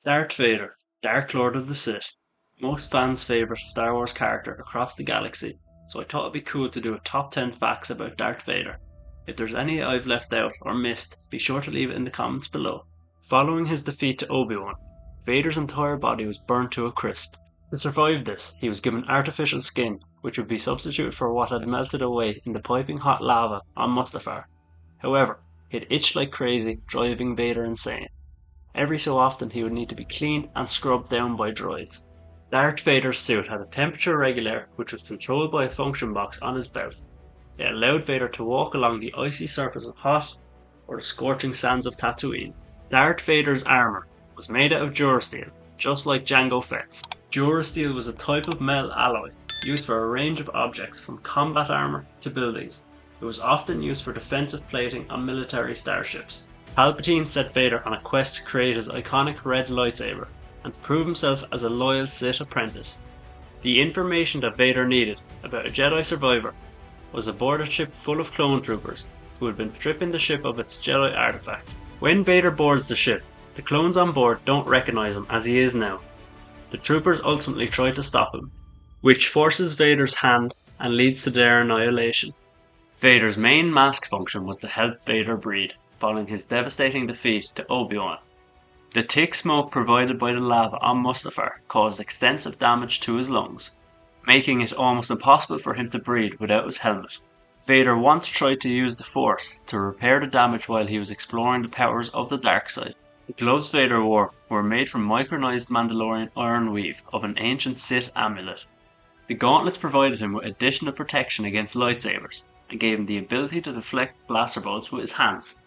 Darth Vader, Dark Lord of the Sith. Most fans' favourite Star Wars character across the galaxy, so I thought it'd be cool to do a top 10 facts about Darth Vader. If there's any I've left out or missed, be sure to leave it in the comments below. Following his defeat to Obi-Wan, Vader's entire body was burnt to a crisp. To survive this, he was given artificial skin, which would be substituted for what had melted away in the piping hot lava on Mustafar. However, it itched like crazy, driving Vader insane. Every so often he would need to be cleaned and scrubbed down by droids. Darth Vader's suit had a temperature regulator which was controlled by a function box on his belt. It allowed Vader to walk along the icy surface of Hoth or the scorching sands of Tatooine. Darth Vader's armour was made out of Durasteel, just like Jango Fett's. Durasteel was a type of metal alloy used for a range of objects from combat armour to buildings. It was often used for defensive plating on military starships. Palpatine set Vader on a quest to create his iconic red lightsaber and to prove himself as a loyal Sith apprentice. The information that Vader needed about a Jedi survivor was aboard a ship full of clone troopers who had been stripping the ship of its Jedi artifacts. When Vader boards the ship, the clones on board don't recognize him as he is now. The troopers ultimately try to stop him, which forces Vader's hand and leads to their annihilation. Vader's main mask function was to help Vader breathe, following his devastating defeat to Obi-Wan. The thick smoke provided by the lava on Mustafar caused extensive damage to his lungs, making it almost impossible for him to breathe without his helmet. Vader once tried to use the Force to repair the damage while he was exploring the powers of the dark side. The gloves Vader wore were made from micronized Mandalorian iron weave of an ancient Sith amulet. The gauntlets provided him with additional protection against lightsabers and gave him the ability to deflect blaster bolts with his hands.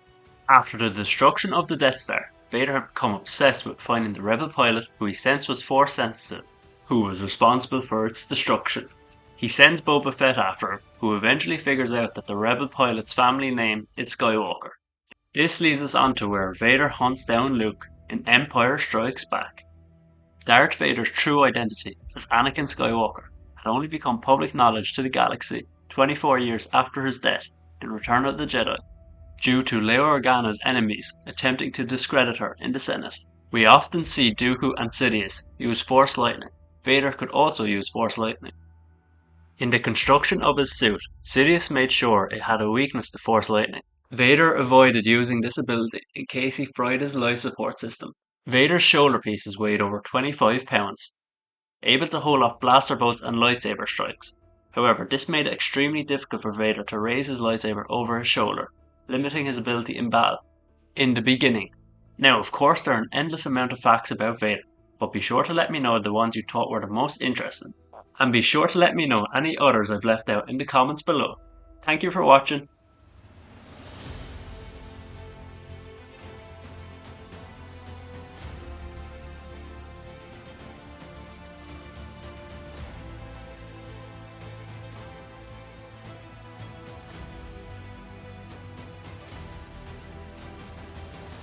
After the destruction of the Death Star, Vader had become obsessed with finding the rebel pilot who he sensed was Force sensitive, who was responsible for its destruction. He sends Boba Fett after him, who eventually figures out that the rebel pilot's family name is Skywalker. This leads us on to where Vader hunts down Luke in Empire Strikes Back. Darth Vader's true identity as Anakin Skywalker had only become public knowledge to the galaxy 24 years after his death in Return of the Jedi, due to Leia Organa's enemies attempting to discredit her in the Senate. We often see Dooku and Sidious use Force lightning. Vader could also use Force lightning. In the construction of his suit, Sidious made sure it had a weakness to Force lightning. Vader avoided using this ability in case he fried his life support system. Vader's shoulder pieces weighed over 25 pounds, able to hold off blaster bolts and lightsaber strikes. However, this made it extremely difficult for Vader to raise his lightsaber over his shoulder, limiting his ability in battle. In the beginning. Now, of course, there are an endless amount of facts about Vader, but be sure to let me know the ones you thought were the most interesting. And be sure to let me know any others I've left out in the comments below. Thank you for watching.